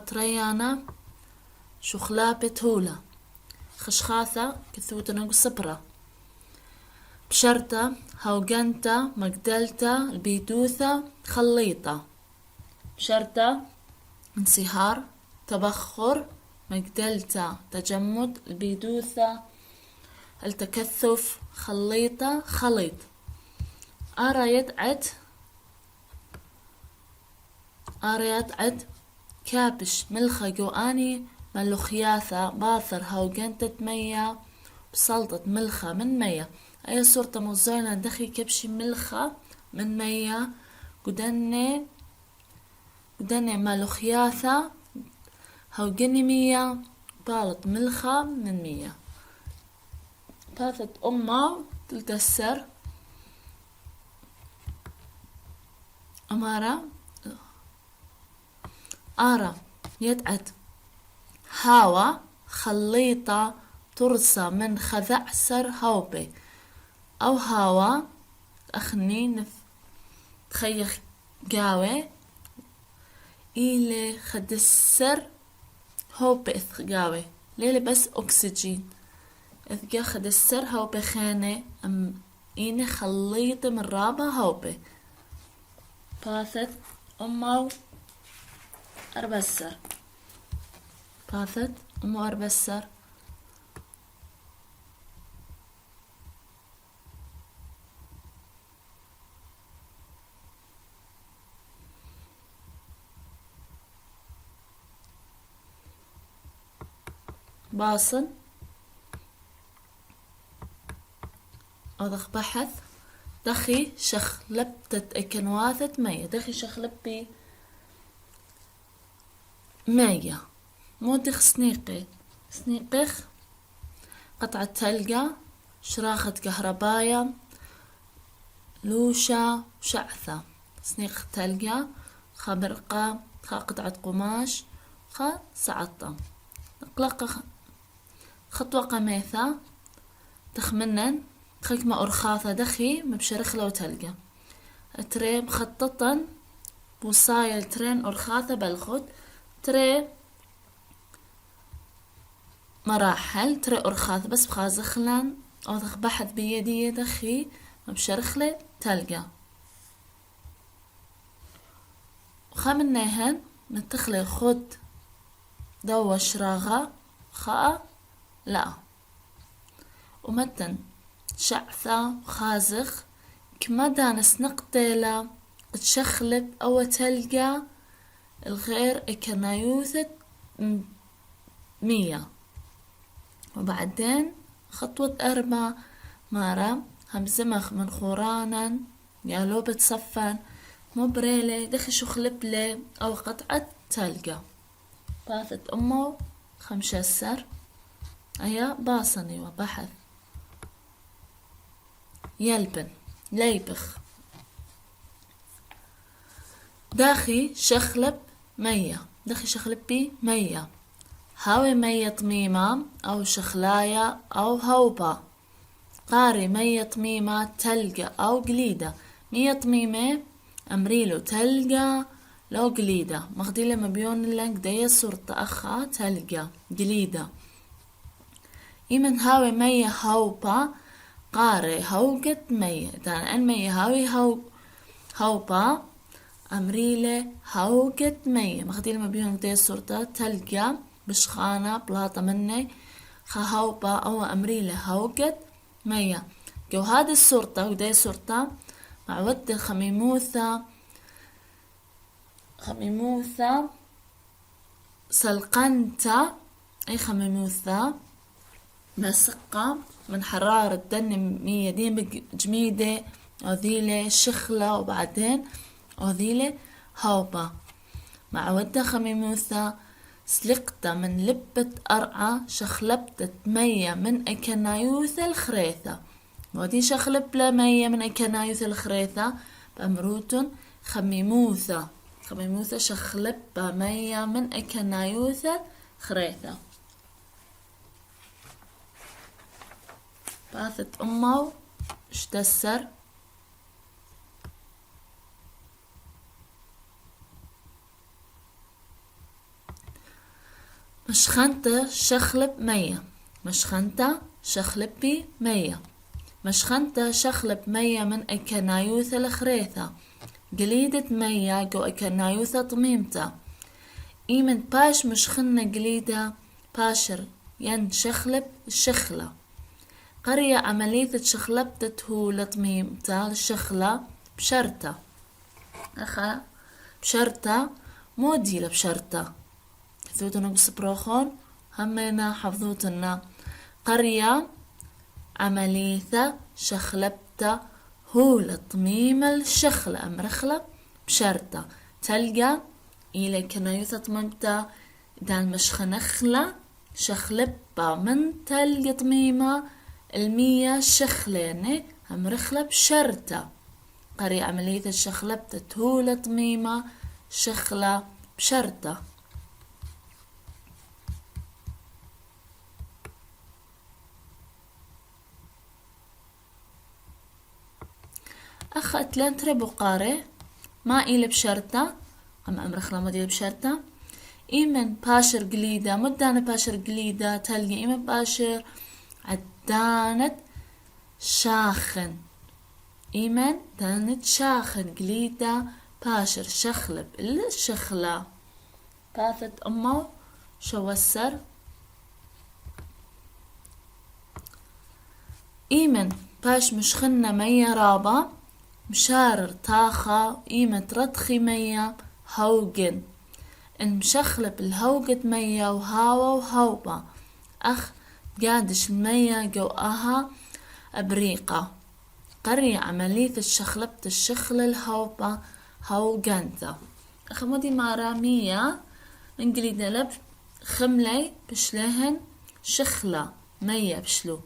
قطريانا شخلابة هولا خشخاثة كثوتنا صبرة بشرطة هوجنتا مجدلتا البيدوثة خليطة بشرطة انصهار تبخر مجدلتا تجمد البيدوثة التكثف خليطة خليط آريت عد كابش ملخة جواني ملوخياثة باثر هوجنتة مية بسلطة ملخة من مية أي صورة موزعنا دخي كبشي ملخة من مية قدني ملوخياثة هوجني مية بالط ملخة من مية باثت أمه تلتسر أمارة آرة يدعد هاوى خليطة ترصى من خذعسر هوبي أو هاوى أخني تخيخ قاوي إلي خدسر هوبي إثقاوي ليلي بس أكسجين إثقا خدسر هوبي خاني إني خليطة من رابة هوبي باثت أمو أربسر باثت أمو أربسر باصن أضخ بحث دخي شخلبتت اكنواثت مية دخي شخلبي مية مودخ سنيقخ قطعة تلقى شراخة كهرباية لوشة شعثة سنيق تلقى خبرقة قطعة قماش سعطة اقلق خطوة قميثة تخمنن خكمة أرخاثة دخي مبشرخ لو تلقى تري مخططا بوصايل ترين أرخاثة بالخد تري مراحل تري أرخاثة بس بخازخلان أو بحث بيدي دخي مبشرخلة تلقى وخامنهن متخلي خد دوا شراغة خاء لا ومتن شعثة خازخ كما دانس نقتيلة تشخلب أو تلقى الغير إكنايوثة مية وبعدين خطوة 4 مارا همزمخ من خورانا يالو بتصفن مبريلي دخي شخلبلي أو قطعة تلقى باثت أمه 5 أيا باصني وبحث يلبن ليبخ داخي شخلب مية داخي شخلبي مية هاوي مية طميمة أو شخلاية أو هوبا قاري مية طميمة تلقى أو قليدة 100 طميمة أمريلو تلقى لو قليدة مخديلة مبيون لنك دي صورة أخا تلقى قليدة إيمن هاوي مية هوبا قاري هوقت مية دان أن مية هاوي هوبا أمريلة هوقت مية مخديلة مبيون دي صورة تلقى بشخانة بلاطة مني هوبا أو أمريلة هوقت مية جو هذه الصورة ودي صورة مع ود خميموثة سلقنتا أي خميموثة مسقة من حرارة دن 100 دين جميدة أذيلة شخلة وبعدين أذيلة هوبا مع ود خميموثة سلقت من لبة أرعى شخلبت مية من أكنايوث الخريثة ودي شخلب مية من أكنايوث الخريثة بأمروتن خميموثة شخلب مية من أكنايوث خريثة باثت أمه اشتسر مشخنت شخلب مية. مشخنت شخلبي مية. مشخنت شخلب مية من أكنايوث الخريثة. قليدة مية جو أكنايوثة طميمتا. إيمن باش مشخنة قليدة باشر ين شخلب الشخلة. قرية عملية شخلبتته لطميمتا الشخلة بشرطة. أخا بشرطة مودي لبشرطة. كثوتنا بسبروخون همنا حفظوتنا. قرية عملية شخلبتة هو لطميم الشخلة أمرخلة بشرطة. تلقى إلى كنايوثة طميمتا دان مشخنخلة شخلبة من تلقى طميمة المية شخليني أمرخلة بشرطة. قرية عملية شخلبتة هو لطميمة شخلة بشرطة. أخت لن تربو قاري ما إلي بشرطة أما أمرخلا مدير بشرطة. إيمن باشر قليدة مدانة باشر قليدة تلقي إيمن باشر عدانت شاخن. إيمن دانت شاخن قليدة باشر شخلب الشخلة. باثت أمه شوسر. إيمن باش مشخنة مية رابا مشارر طاخة. إيمن تردخي مية هوجن إن مشخلب الهوجة مية وهاوة وهوبة. أخ قادش المية جوقها أبريقة. قرية عملية الشخلبة الشخلة الهوبة هوجنتا. أخ مودي مارا مية انجليدة لب خملي بشلهن شخلة مية بشلو.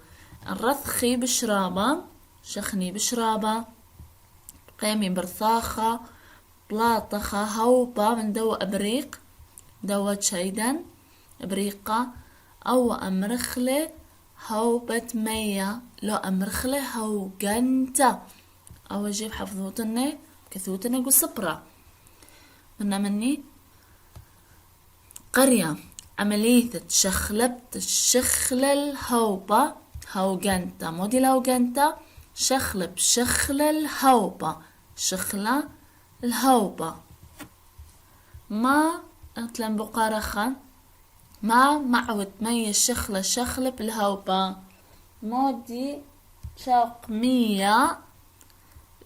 الرثخي بشرابة شخني بشرابة. قيمي برثاخة بلاطخة هوبة من دو أبريق دو شيدن أبريقة أو أمرخلة هوبة مية لو أمرخلة هوجنتا. أو أجيب حفظوتني كثوتني قصبرة مني. قرية عملية شخلبة الشخلة الهوبة هوجنتا. مودي الهوجنتا شخلب شخلة الهوبة شخلة الهوبة. ما أتلم بقارخة ما معود مية شخلة شخلب الهوبة. مودي شاق مية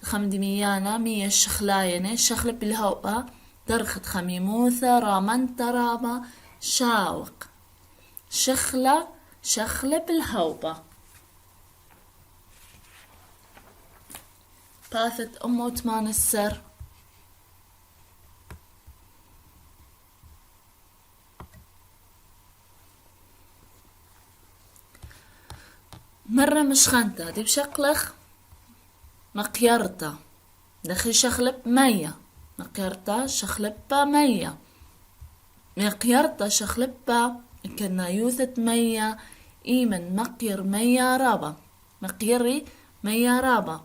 خمدي ميانا مية شخلاينة شخلب الهوبة درخت خميموثة رامنت رابا شاوق شخلة شخلب الهوبة. باثت أمو تمان السر. مرة مشخنتا دي بشقلخ مقيرتا دخي شخلب مية. مقيرتا شخلبا مية. مقيرتا شخلبا كنا يوثت مية. إيمن مقير مية رابا مقيري مية رابا.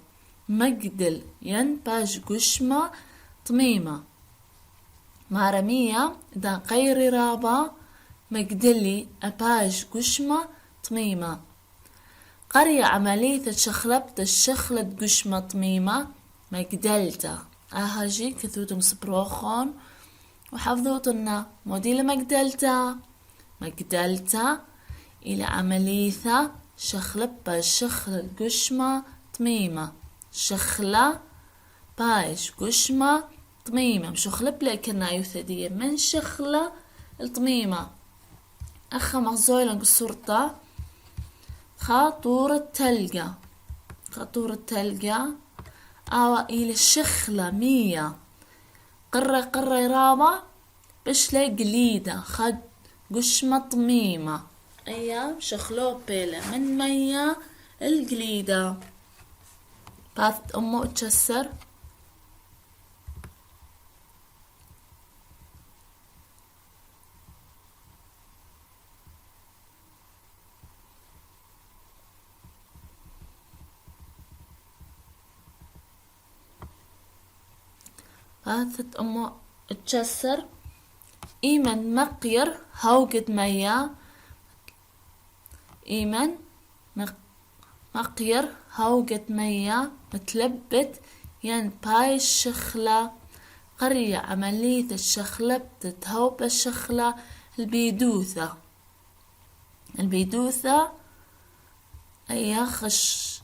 مقدل ينباش قشمة طميمة. مارمية دا قيري رابا مقدلي أباش قشمة طميمة. قرية عملية شخلبة الشخلة قشمة طميمة مقدلتا. أهاجي كثوتم سبروخون وحفظوتنا موديل مقدلتا إلى عملية شخلبة الشخلة قشمة طميمة شخلة بايش قشمة طميمة مشخلب لكنا يثدية من شخلة الطميمة. أخا مغزويلا قصورتا خاطورة تلقى خاطورة تلقى أو إلى الشخلة مية. قرة رابا بشلي قليدة خد قشمة طميمة. أيام شخلو بيلة من مية القليدة. باثت أمه اتشسر. باثت أمه اتشسر إيمن مقير هوقت ميا. إيمن مقير هوقت ميا متلبت ين باي الشخلة. قرية عملية الشخلة بتتهوب الشخلة البيدوثة. البيدوثة أي خش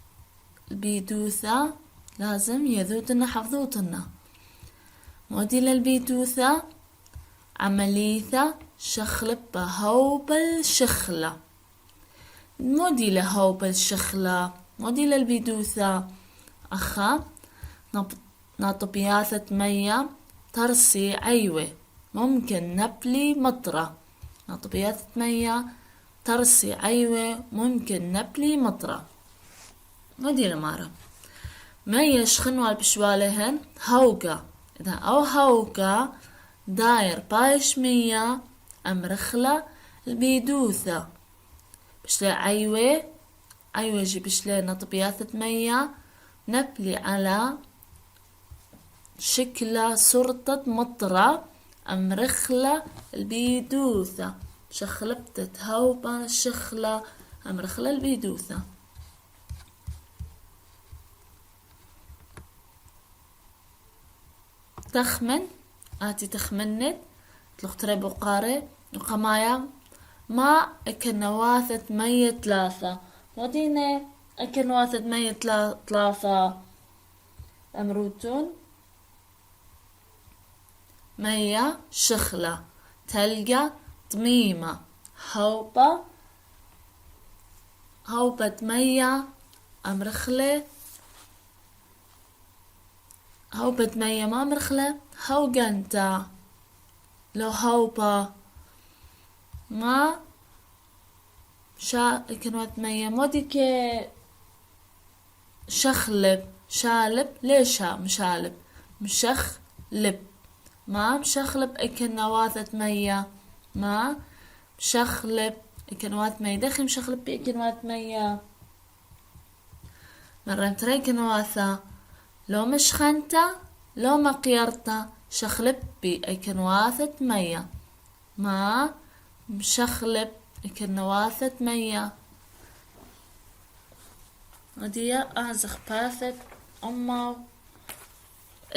البيدوثة لازم يذوتنا حفظوتنا. مودي للبيدوثة عملية شخلة بهوب الشخلة. مودي لهوب الشخلة مودي للبيدوثة أخا ناطبياثة مية ترسي عيوة ممكن نبلي مطرة. ناطبياثة مية ترسي عيوة ممكن نبلي مطرة. مودي لمارا مية شخنوال بشوالهن هوقا. إذا أو هوقا داير بايش مية أمرخلة البيدوثة بشلي عيوة. عيوة جي بشلي نطبياثة مية نبلي على شكل سرطة مطرة أمرخلة البيدوثة. شخلة بتتهوبة شخلة أمرخلة البيدوثة. تخمن آتي تخمنت تلختري بقاري وقمايا ما اكنواثة مية ثلاثة. ودينا اكنواثة مية ثلاثة أمروتون مية شخلة تلقى طميمة هوبة مية أمرخلة. هوبة مية ما مرخلة هوقنتا. لو هوبة ما كنوات مية موديك شخلب شالب. ليش مشالب مشخلب ما مشخلب اكنواثة مية ما مشخلب اكنوات مية. دخل مشخلب باكنوات مية مرة تري كنواثة لو مشخنتا لو مقيرتا شخلب بأكنواثة مية ما مشخلب اكنواثة مية. ودي أعزخ بافت أما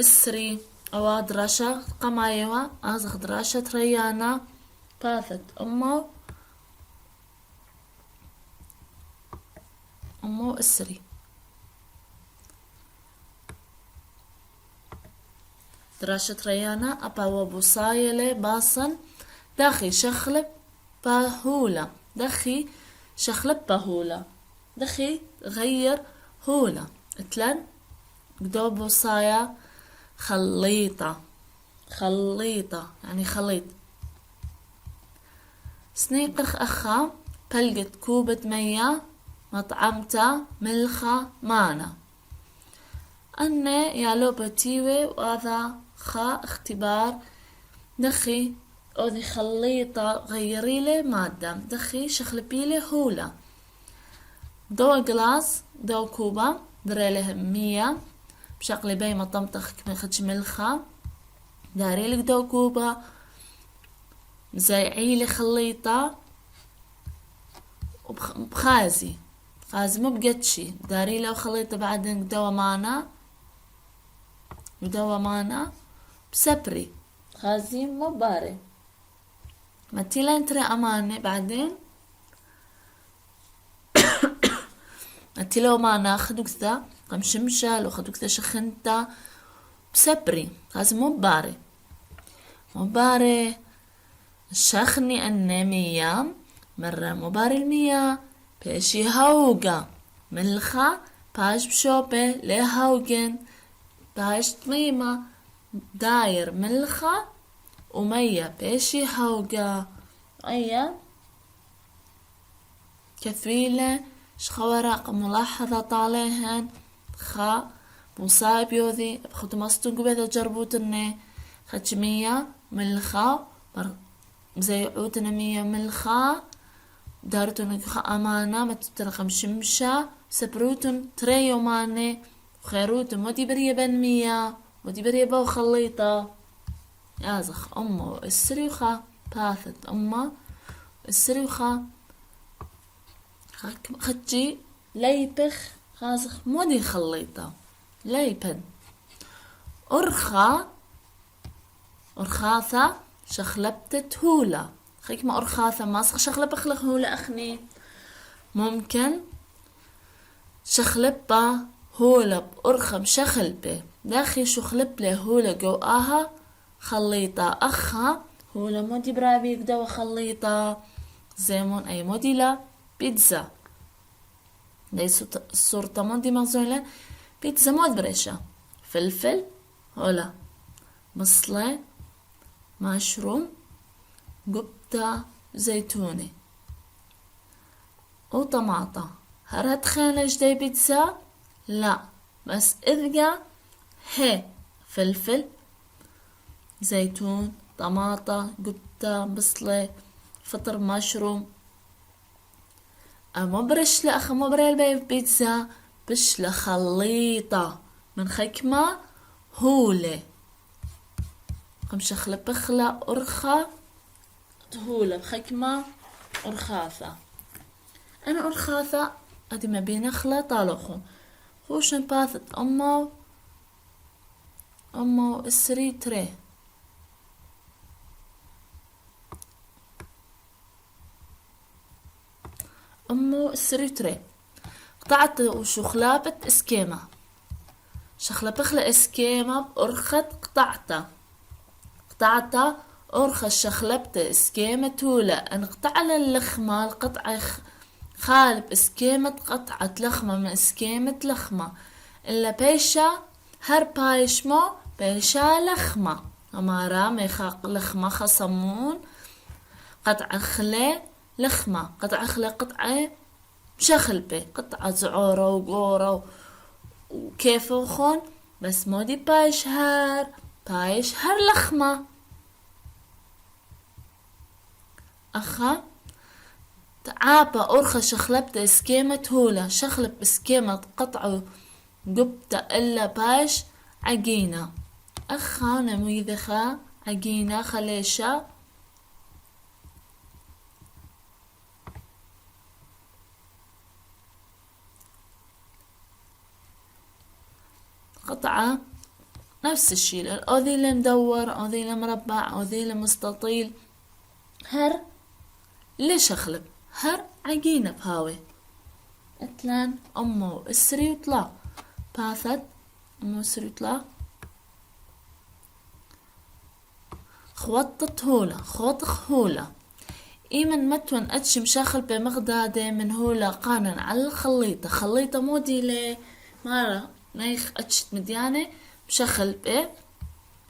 إسري أو دراشة قمايوة أعزخ دراشة ريانا بافت أما إسري دراشة ريانا أبا وبصايلة باصن داخي شخلب باهولة. دخي شخلب باهولة دخي غير هولة اتلن قدو بصايا خليطة يعني خليط. سنيقخ أخا بلقت كوبة مية مطعمتا ملخة مانا. أنا يا لو بتيوي وهذا خا اختبار. دخي أودي خليطة غيريلي مادة. دخي شخلبيلي هولة. دو جلاس دو كوبا دريله 100 بشغلي بي مطمطخ كمي خدش ملخة. داريلك دو كوبا مزيعيلي خليطة وبخازي مو بقتشي داريله وخليطة. بعدين دوا مانا بسبري خازي مو باري متيلين تري أماني. بعدين متيلو مانا خدوكتا قم شمشة لو خدوكتا شخنتا بسبري خازي مو باري شخني أني 100 مرة مو باري 100 بيشي هوقا ملخة باش بشوبة ليه هوقن باش طميمة داير ملخة ومية بيشي هوقا. كثويلة شخوراق ملاحظة طاليهن خا مصايب يوذي بخدو مستون قبيثة جربوتني خدش 100 ملخة مزيعوتنا 100 ملخة دارتون خا أمانة متبتن خمشمشة سبروتن تريو ماني وخيروتن ودي بريه بن 100 ودي بريه بو خليطة. يازخ أمه السري وخا باثت أما السري وخا خجي ليبخ خازخ مودي خليطة ليبن أرخا أرخاثة شخلبتت هولا خيك ما أرخاثة ماسخ شخلب أخلق هولا أخني ممكن شخلبة هولا بأرخم شخلبة داخي شخلب له هولا جوآها خليطة أخها هولا مودي برابي يقدوا خليطة زيمون أي مودي لا بيتزا ليسو الصورة مودي مغزولة بيتزا مود بريشة فلفل هولا بصلة مشروم قبطة زيتوني وطماطة هل هتخيل جدي بيتزا؟ لا بس إذا هي فلفل زيتون طماطة قبطة بصلة فطر مشروم أما برش لأخ ما بري البي بيتزا بش لخليطة من خكمة هولة قمش خلب بخلا أرخى هولة بخكمة أرخاثة أنا أرخاثة أدي ما بين أخلا طالخو خوشن باثت أمو السري تري أمو السري تري قطعت وشخلابة اسكيمة شخلبخلة اسكيمة بأرخت قطعتها أرخى شخلبت اسكيمة تولا انقطع اللخمة القطعة خالب اسكيمة قطعة لخمة من اسكيمة لخمة إلا بيشا هر بايشمو بيشا لخمة أمارا ميخاق لخمة خصمون قطعة خلي لخمة قطعة خلي قطعة شخلبة قطعة زعورة وقورة وكيف وخون بس مودي بايش هر لخمة أخا تعابة أرخى شخلبت اسكيمة هولا شخلب اسكيمة قطعة قبتة إلا باش عجينة أخا نموذخة عجينة خليشة قطعة نفس الشي الأوذيل مدور أوذيل مربع أوذيل مستطيل هر ليش أخلب هر عجينة بهاوي اتلان أمو السري وطلع باثت أمو السري وطلع خوطت هولا خوطخ هولا إيمن متون أتشم شاخل بمغدادة من هولا قانن على الخليطة خليطة مودي لي مرة نايخ أتشت مديانة بشخل بي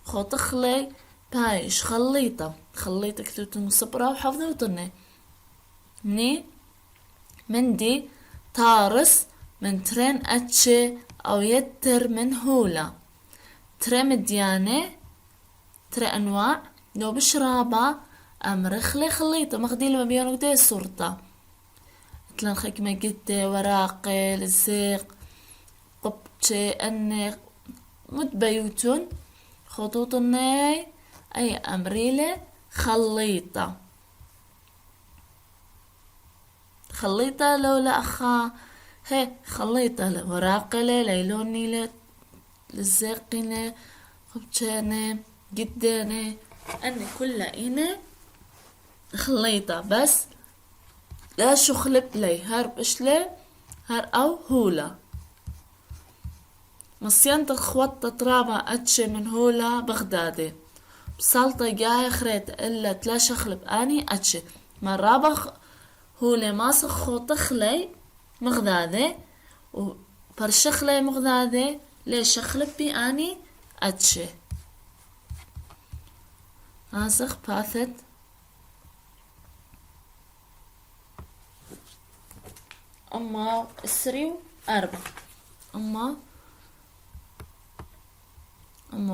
خوطخ لي بايش خليطة كتوتن صبرا وحفظة وطنة ني مندي تارس من ترين أتشي أو يتر من هولا تري مديانة تري أنواع لو بشرابة أمرخلي خليطة مخدي لما بيانو دي صورته تلان خكمة جدة وراقي الزيق قبتشي أني متبيوتون خطوطني أي أمريلة خليطة لولا أخا هي خليطة وراقلة ليلوني للزيقينة قبتشينة جدانة أني كلها إني خليطة بس لا شخلب لي هر بشلي هر أو هولا مصيانة خوطة ترابة أتشي من هولا بغدادي بسلطة جاية خريت إلا تلا شخلب أني أتشي مرابة هولا ماسخ خوطخ لي مغدادي وبرشخ لي مغدادي لي شخلب بي أني أتشي ماسخ باثت أما السريو أربع أما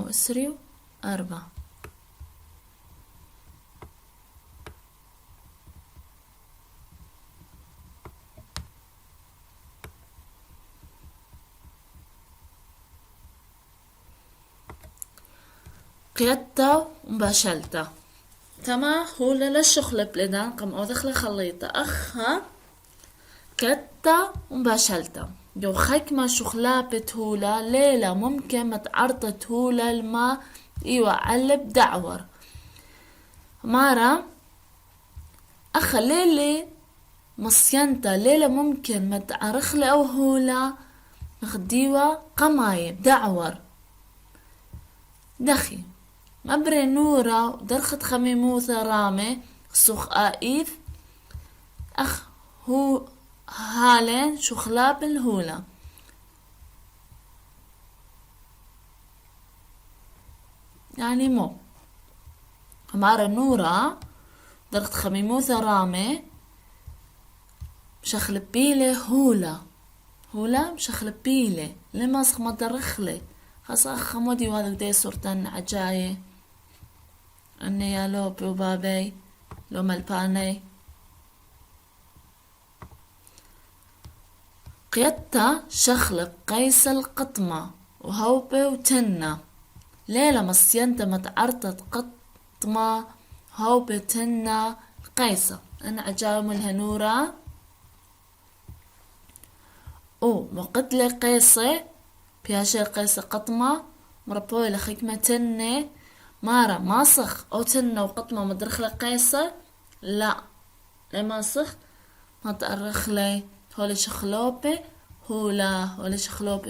السريو أربع قيادتا ومباشلتا تما هولا للشخلة بلدان قم أو دخل خليطة أخها كتا ومباشلتا جو خيك ما شخلابة هولا ليلة ممكن ما تعرضت هولا الماء إيوة علب دعور مارا أخا ليلة مصينتا ليلة ممكن ما تعرخلي أو هولا مخديوة قمايب دعور دخي مبري نورا ودرخت خميموثة رامي سوخ آئيف أخ هو هالين شخلاب الهولا يعني مو همارا نورا درخت خميموثة رامي مشخلب بيلي هولا مشخلب بيلي لما سخ ما درخلي خاص أخ مودي وهذا بدي صورتن عجاية أني يا لوبي وبابي لو ملباني قيادتا شخلب قيس القطمة وهوبي وتنة ليلة مصينتا متعرطت قطمة هوبي تنة قيسة أنا عجايم الهنورة مقتلي قيسة بياشي قيسة قطمة مربوي لخيكمة تنة مارا ماسخ أو تنة وقطمة مدرخلة قيسة لا ماسخ ما تأرخلي هولي شخلوبي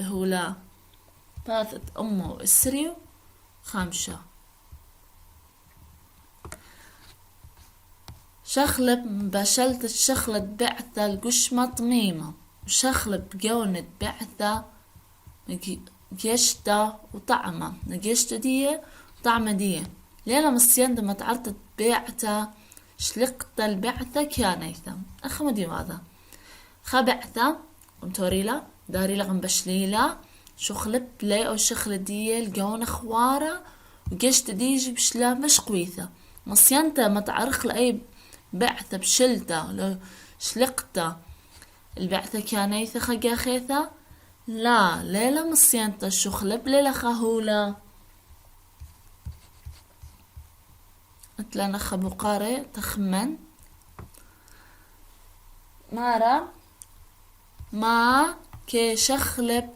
هولا باثت أمه وإسريو خامشة شخلب بشلت الشخلة بعثة القشمة طميمة وشخلب جونة بعثة جيشتا وطعمة نجيشتا دي وطعمة دي ليلة مصيان دم تعرضت بعثة شلقت البعثة كانيثة أخمدي ماذا خبعثة قمتوريلا داريلا غنبشليلا شخلب لي أو شخلة دي الجونة خوارة وجيشتا ديجي بشلا مشقويثة مصيانتا ما تعرخ لأي بعثة بشلتا لو شلقتا البعثة كانيثة خجا خيثة لا ليلة مصيانتا الشخلب ليلة خهولا أتلانا خبقاري تخمن مارا ما كي شخلب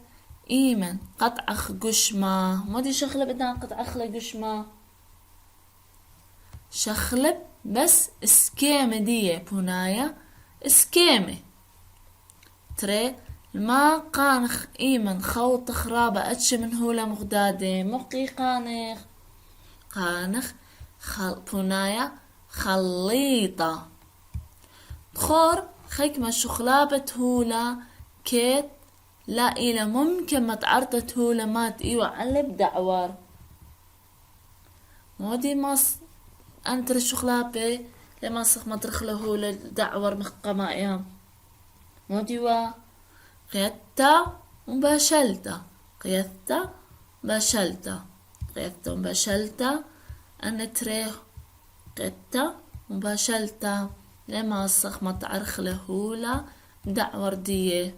إيمن قطعخ قشمة مودي شخلب إدان قطعخ لقشمة شخلب بس اسكيمة دي بونايا اسكيمة تري ما قانخ إيمن خوط خرابة أتش من هولا مغدادة مقي قانخ بونايا خليطة خور خيكمة شخلابة هولا كيت لا إلى ممكن ما تعرضت هولا مات إيوة علب دعوار مودي ماس أنتر الشخلابة لما سخ ما ترخله هولا دعوار مخقما إيام مودي وا قيادتا وباشلتا قيادتا وباشلتا أنا تريه قيادتا وباشلتا لما سخ ما تعرخله هولا دعوار ديه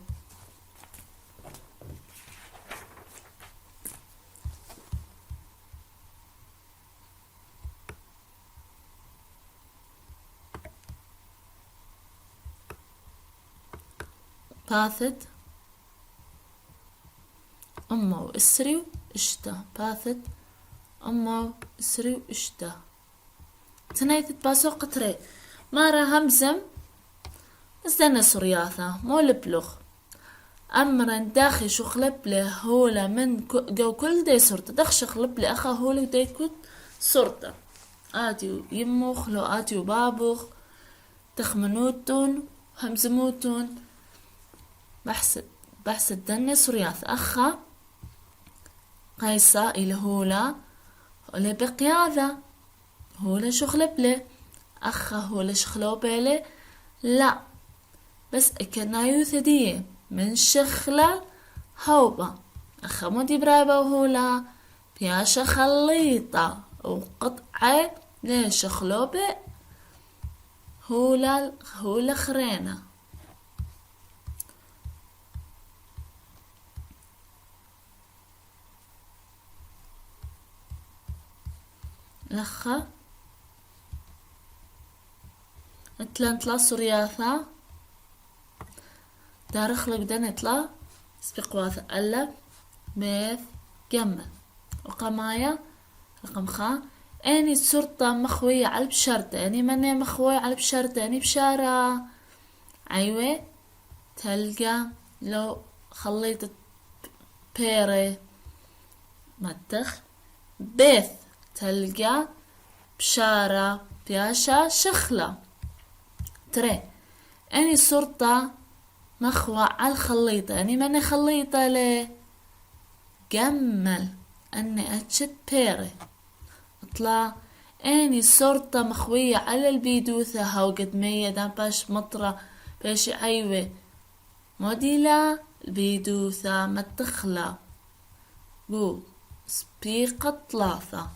باثت أمه وإسري وإشتا باثت أمه وإسري وإشتا تنايثت باسو قطري مارا همزم ازدنا سرياثة مو لبلغ أمرا داخي شخلب له هولا من جو كل دي صورته دخ شخلب لي أخا هولا ودي كت صورته آتي يموخ لو آتي وبابوخ تخمنوتون همزموتون بحث الدنيا سرياث أخا قيسا إلى هولا بقيادة هولا شخلب لي أخا هولا شخلوب لي لا بس اكنايو ثدية من شخلة هوبا أخا مودي برابا وهولا بياشا خليطة وقطعة ليش شخلوبة هولا خرينة لخا اتلان تلا سورياثا دارخلق دنتلا سبقواث ألف بيث جمل. وقمايا رقم خا اني السرطة مخوية على بشرطة، اني مني مخوية على بشرطة، اني بشارة عيوة تلقى لو خليت بيري متخ بيث تلقى بشارة بياشا شخلة. تري اني السرطة مخوة على الخليطة، اني مني خليطة ليه جمل اني اتشت بيري. اطلع اني صرت مخوية على البيدوثة هاو قد مية دام باش مطرة باش عيوة موديلا البيدوثة متخلى بو سبيقة ثلاثة.